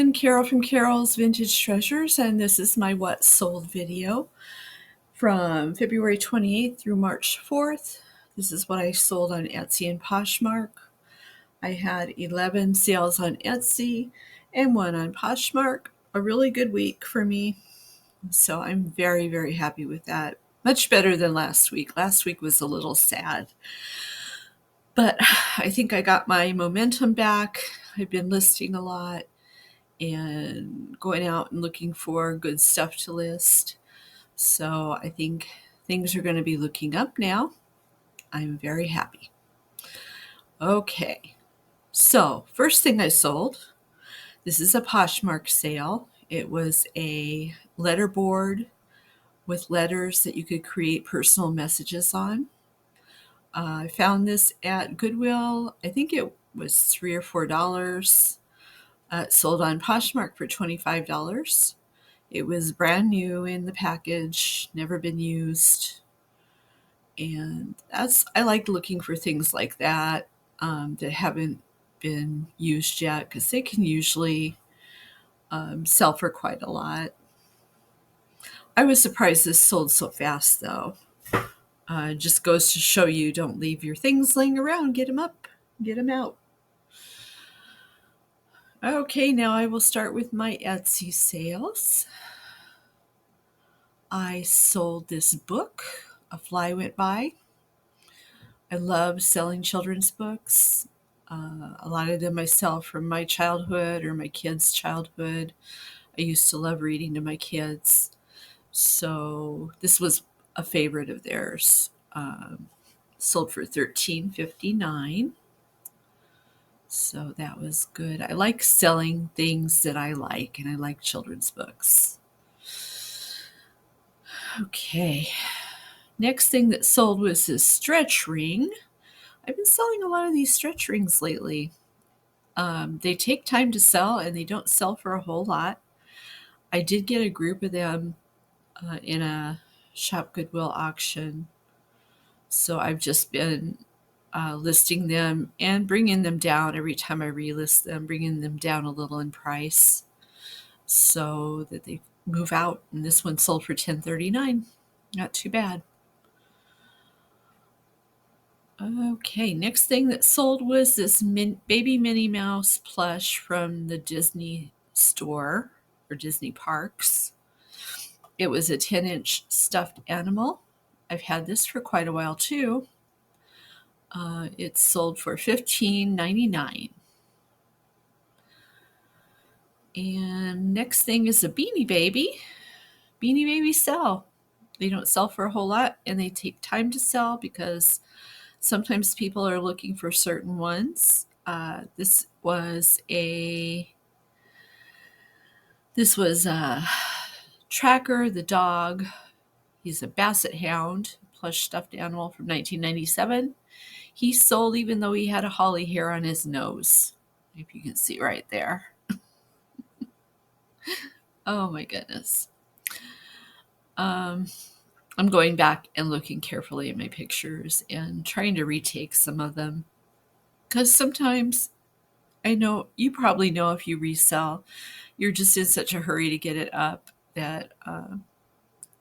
everyone, Carol from Carol's Vintage Treasures, and this is my What Sold video from February 28th through March 4th. This is what I sold on Etsy and Poshmark. I had 11 sales on Etsy and 1 on Poshmark. A really good week for me, so I'm very, very happy with that. Much better than last week. Last week was a little sad, but I think I got my momentum back. I've been listing a lot and going out and looking for good stuff to list. So I think things are going to be looking up now. I'm very happy. Okay, so first thing I sold, this is a Poshmark sale. It was a letterboard with letters that you could create personal messages on. I found this at Goodwill. I think it was $3 or $4. Sold on Poshmark for $25. It was brand new in the package, never been used. And I like looking for things like that that haven't been used yet, because they can usually sell for quite a lot. I was surprised this sold so fast, though. Just goes to show you, don't leave your things laying around. Get them up, get them out. Okay, now I will start with my Etsy sales. I sold this book, A Fly Went By. I love selling children's books. A lot of them I sell from my childhood or my kids' childhood. I used to love reading to my kids. So this was a favorite of theirs. Sold for $13.59. So that was good. I like selling things that I like, and I like children's books. Okay. Next thing that sold was this stretch ring. I've been selling a lot of these stretch rings lately. They take time to sell, and they don't sell for a whole lot. I did get a group of them in a Shop Goodwill auction. So I've just been listing them and bringing them down every time I relist them, bringing them down a little in price so that they move out. And this one sold for $10.39. Not too bad. Okay, next thing that sold was this baby Minnie Mouse plush from the Disney store or Disney parks. It was a 10-inch stuffed animal. I've had this for quite a while too. It sold for $15.99. And next thing is a Beanie Baby. Beanie Babies sell. They don't sell for a whole lot, and they take time to sell because sometimes people are looking for certain ones. This was Tracker the dog. He's a basset hound, plush stuffed animal from 1997. He sold even though he had a holly hair on his nose. If you can see right there. Oh my goodness. I'm going back and looking carefully at my pictures and trying to retake some of them. Because sometimes, I know, you probably know if you resell, you're just in such a hurry to get it up that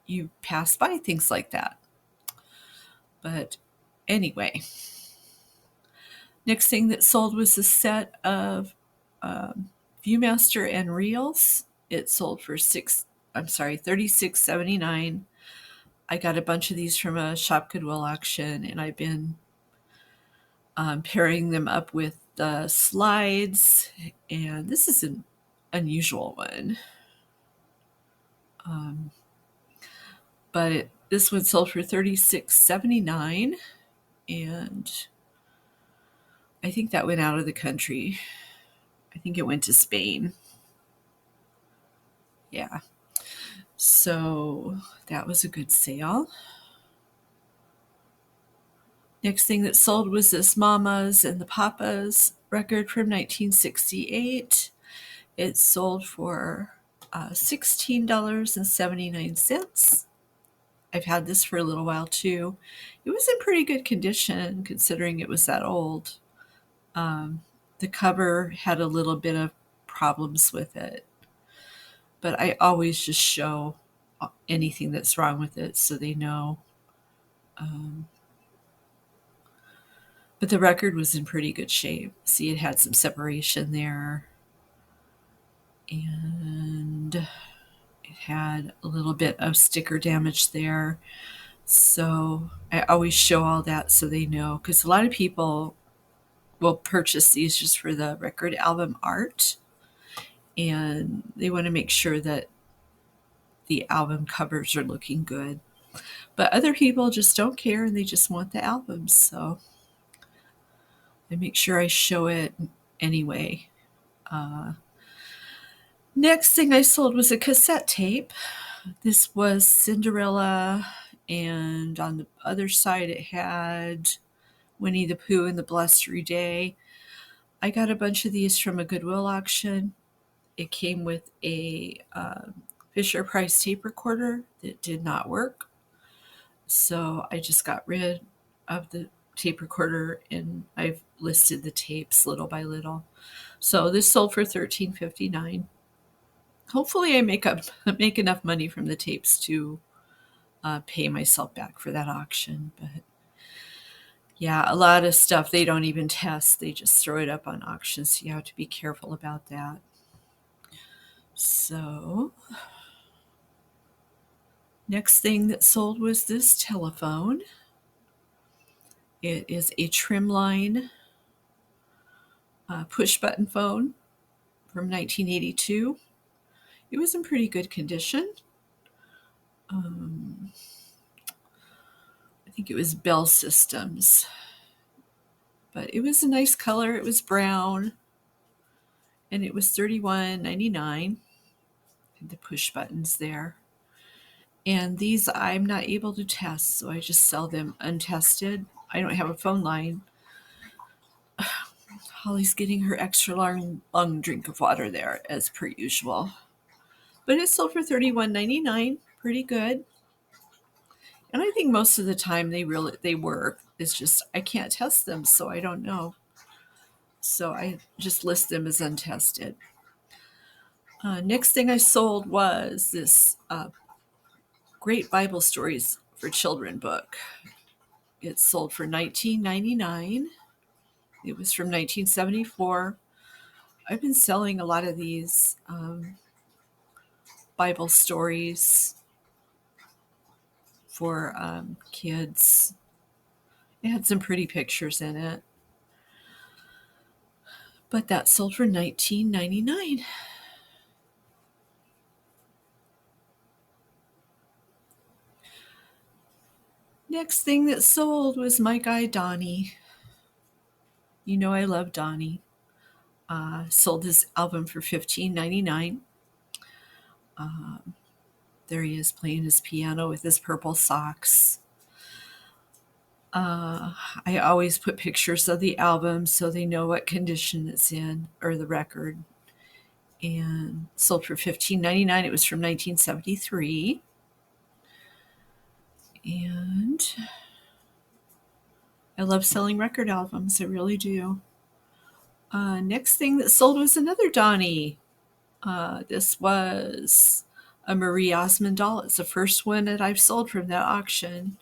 you pass by things like that. But anyway, next thing that sold was a set of Viewmaster and reels. It sold for $36.79. I got a bunch of these from a Shop Goodwill auction, and I've been pairing them up with the slides, and this is an unusual one. But this one sold for $36.79, and I think that went out of the country. I think it went to Spain. Yeah. So that was a good sale. Next thing that sold was this Mamas and the Papas record from 1968. It sold for $16.79. I've had this for a little while too. It was in pretty good condition considering it was that old. The cover had a little bit of problems with it. But I always just show anything that's wrong with it so they know. But the record was in pretty good shape. See, it had some separation there. And it had a little bit of sticker damage there. So I always show all that so they know. Because a lot of people will purchase these just for the record album art. And they want to make sure that the album covers are looking good. But other people just don't care and they just want the albums. So I make sure I show it anyway. Next thing I sold was a cassette tape. This was Cinderella, and on the other side it had Winnie the Pooh and the Blustery Day. I got a bunch of these from a Goodwill auction. It came with a Fisher Price tape recorder that did not work. So I just got rid of the tape recorder and I've listed the tapes little by little. So this sold for $13.59. Hopefully I make enough money from the tapes to pay myself back for that auction. But yeah, a lot of stuff they don't even test. They just throw it up on auction. So you have to be careful about that. So next thing that sold was this telephone. It is a trimline push button phone from 1982. It was in pretty good condition. I think it was Bell Systems. But it was a nice color. It was brown. And it was $31.99. The push buttons there. And these I'm not able to test, so I just sell them untested. I don't have a phone line. Holly's getting her extra long drink of water there, as per usual. But it sold for $31.99. Pretty good. And I think most of the time they work. It's just I can't test them, so I don't know. So I just list them as untested. Next thing I sold was this Great Bible Stories for Children book. It sold for $19.99. It was from 1974. I've been selling a lot of these Bible stories for kids. It had some pretty pictures in it. But that sold for $19.99. Next thing that sold was my guy Donnie. You know I love Donnie. Sold his album for $15.99. There he is playing his piano with his purple socks. I always put pictures of the album so they know what condition it's in, or the record. And sold for $15.99. It was from 1973. And I love selling record albums. I really do. Next thing that sold was another Donnie. This was a Marie Osmond doll. It's the first one that I've sold from that auction.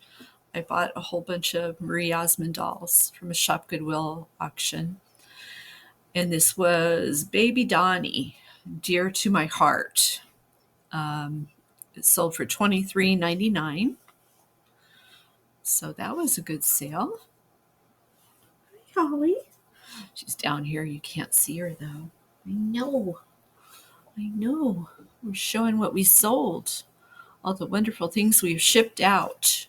I bought a whole bunch of Marie Osmond dolls from a Shop Goodwill auction. And this was Baby Donnie, dear to my heart. It sold for $23.99. So that was a good sale. Hi, Holly. She's down here. You can't see her, though. I know. We're showing what we sold. All the wonderful things we've shipped out.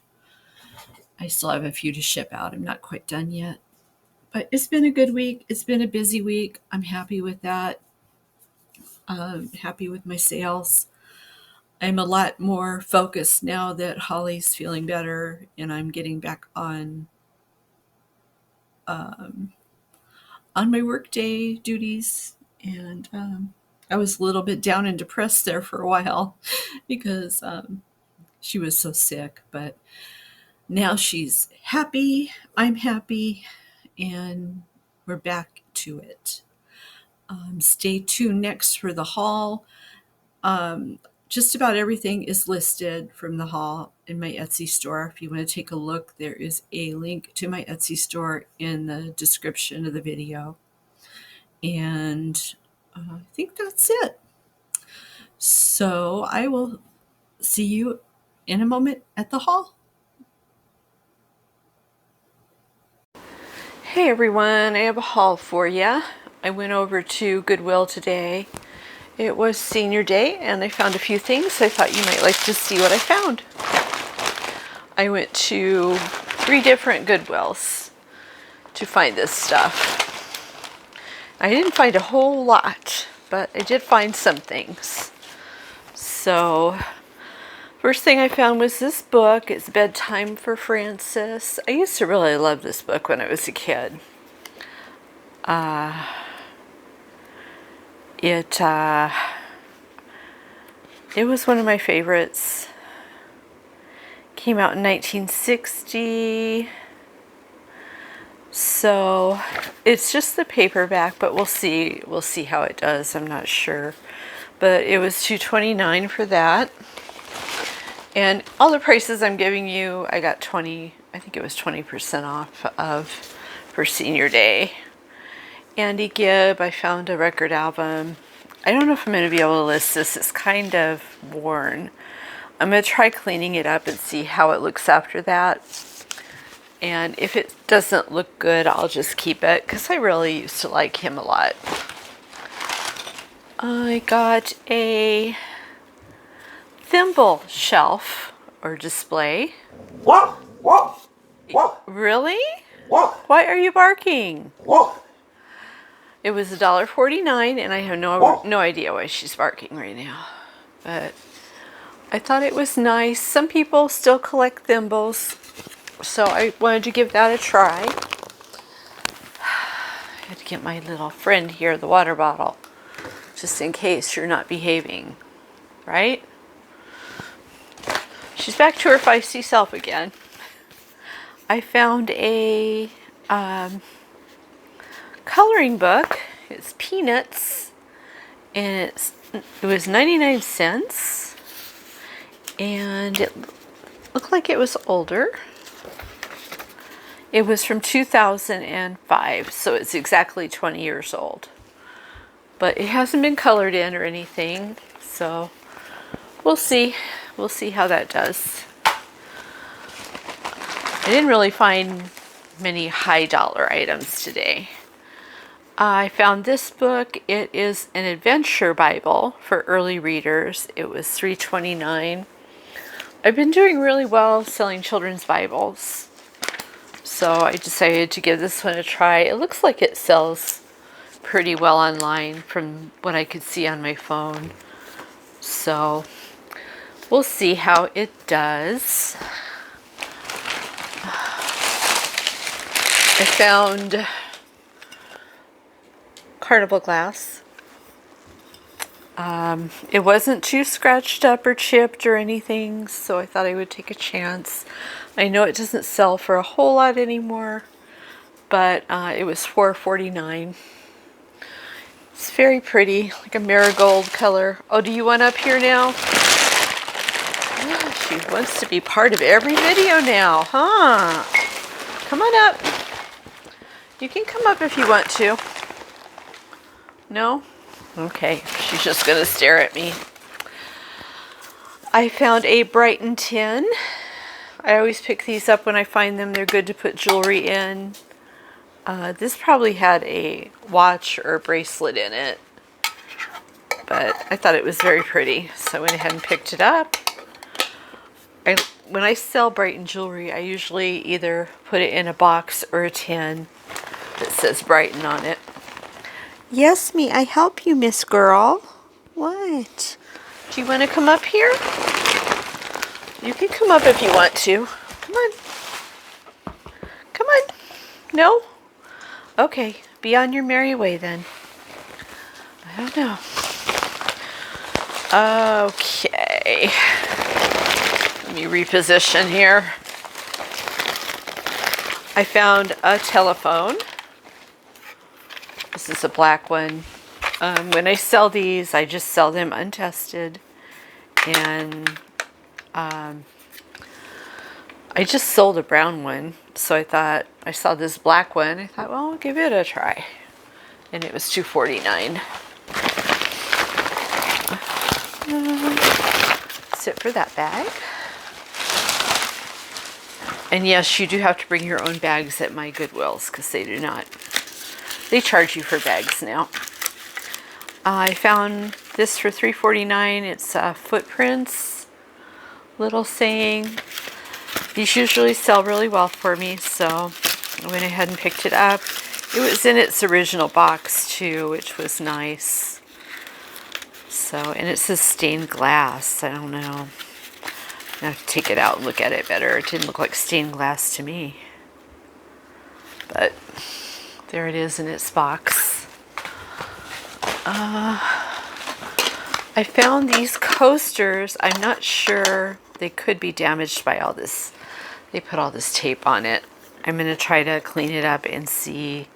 I still have a few to ship out. I'm not quite done yet. But it's been a good week. It's been a busy week. I'm happy with that. Happy with my sales. I'm a lot more focused now that Holly's feeling better and I'm getting back on my workday duties. And I was a little bit down and depressed there for a while because she was so sick. But now she's happy. I'm happy. And we're back to it. Stay tuned next for the haul. Just about everything is listed from the haul in my Etsy store. If you want to take a look, there is a link to my Etsy store in the description of the video. And I think that's it. So I will see you in a moment at the haul. Hey everyone, I have a haul for you. I went over to Goodwill today. It was senior day and I found a few things. I thought you might like to see what I found. I went to 3 different Goodwills to find this stuff. I didn't find a whole lot, but I did find some things. So, first thing I found was this book. It's Bedtime for Francis. I used to really love this book when I was a kid. It was one of my favorites. Came out in 1960. So it's just the paperback, but we'll see how it does. I'm not sure. But it was $2.29 for that. And all the prices I'm giving you, I got I think it was 20% off of for senior day. Andy Gibb, I found a record album. I don't know if I'm going to be able to list this. It's kind of worn. I'm going to try cleaning it up and see how it looks after that. And if it doesn't look good, I'll just keep it because I really used to like him a lot. I got a thimble shelf or display. Really? Why are you barking? It was $1.49 and I have no idea why she's barking right now. But I thought it was nice. Some people still collect thimbles, so I wanted to give that a try. I had to get my little friend here the water bottle, just in case you're not behaving, right? She's back to her feisty self again. I found a coloring book. It's Peanuts, and it was 99 cents, and it looked like it was older. It was from 2005, so it's exactly 20 years old. But it hasn't been colored in or anything, so we'll see. We'll see how that does. I didn't really find many high dollar items today. I found this book. It is an adventure Bible for early readers. It was $3.29. I've been doing really well selling children's Bibles, so I decided to give this one a try. It looks like it sells pretty well online from what I could see on my phone. So we'll see how it does. I found carnival glass. It wasn't too scratched up or chipped or anything, so I thought I would take a chance. I know it doesn't sell for a whole lot anymore, but it was $4.49. It's very pretty, like a marigold color. Oh, do you want up here now? Oh, she wants to be part of every video now, huh? Come on up. You can come up if you want to. No? Okay, she's just gonna stare at me. I found a Brighton tin. I always pick these up when I find them. They're good to put jewelry in. This probably had a watch or a bracelet in it, but I thought it was very pretty, so I went ahead and picked it up. When I sell Brighton jewelry, I usually either put it in a box or a tin that says Brighton on it. Yes, may I help you, Miss Girl? What? Do you want to come up here? You can come up if you want to. Come on. Come on. No? Okay, be on your merry way then. I don't know. Okay. Let me reposition here. I found a telephone. This is a black one. When I sell these, I just sell them untested. And I just sold a brown one, so I thought, I saw this black one, I thought, well, I'll give it a try. And it was $2.49. That's it for that bag. And yes, you do have to bring your own bags at my Goodwills, because they do not. They charge you for bags now. I found this for $3.49. It's footprints, little saying. These usually sell really well for me, so I went ahead and picked it up. It was in its original box too, which was nice. So, and it says stained glass. I don't know. I have to take it out and look at it better. It didn't look like stained glass to me. But there it is in its box. I found these coasters. I'm not sure. They could be damaged by all this. They put all this tape on it. I'm going to try to clean it up and see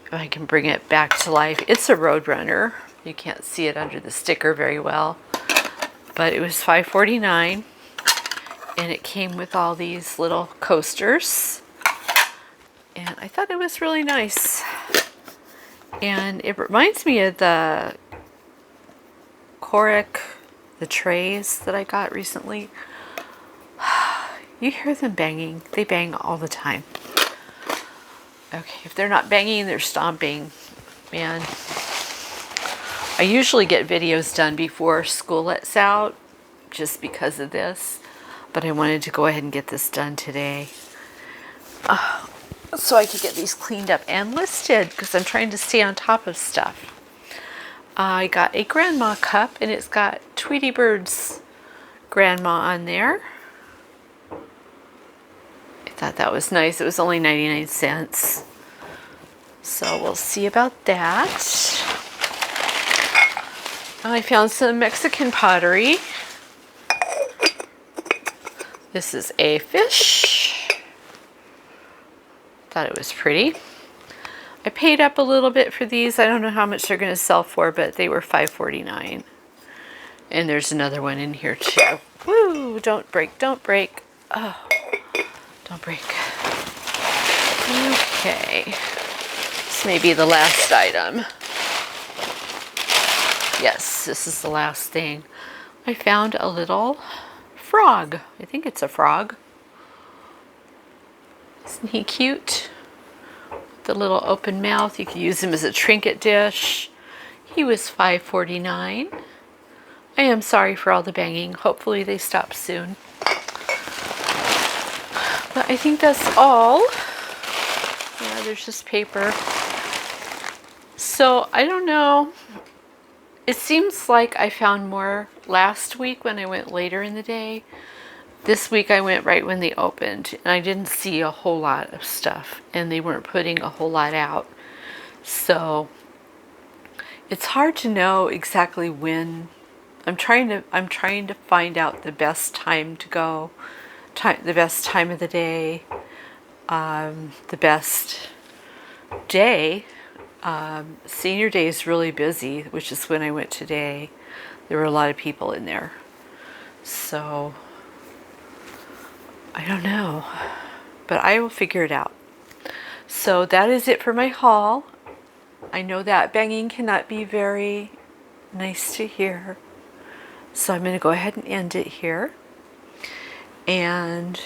if I can bring it back to life. It's a Roadrunner. You can't see it under the sticker very well. But it was $5.49. And it came with all these little coasters. And I thought it was really nice. And it reminds me of the Cork, the trays that I got recently. You hear them banging. They bang all the time. Okay, if they're not banging, they're stomping. Man, I usually get videos done before school lets out just because of this. But I wanted to go ahead and get this done today. So I could get these cleaned up and listed because I'm trying to stay on top of stuff. I got a grandma cup and it's got Tweety Bird's grandma on there. I thought that was nice. It was only 99 cents. So we'll see about that. I found some Mexican pottery. This is a fish. Thought it was pretty. I paid up a little bit for these. I don't know how much they're going to sell for, but they were $5.49. And there's another one in here too. Woo! Don't break, don't break. Oh, don't break. Okay. This may be the last item. Yes, this is the last thing. I found a little frog. I think it's a frog. Isn't he cute? The little open mouth. You can use him as a trinket dish. He was $5.49. I am sorry for all the banging. Hopefully they stop soon. But I think that's all. Yeah, there's just paper. So I don't know. It seems like I found more last week when I went later in the day. This week I went right when they opened, and I didn't see a whole lot of stuff, and they weren't putting a whole lot out. So it's hard to know exactly when. I'm trying to find out the best time to go, the best time of the day, the best day. Senior day is really busy, which is when I went today. There were a lot of people in there. So I don't know, but I will figure it out. So that is it for my haul. I know that banging cannot be very nice to hear. So I'm going to go ahead and end it here. And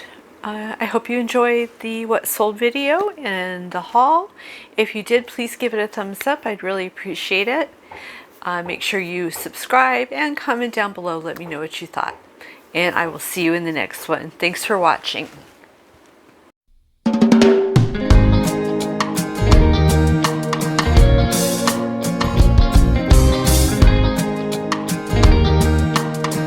I hope you enjoyed the what sold video and the haul. If you did, please give it a thumbs up. I'd really appreciate it. Make sure you subscribe and comment down below. Let me know what you thought. And I will see you in the next one. Thanks for watching.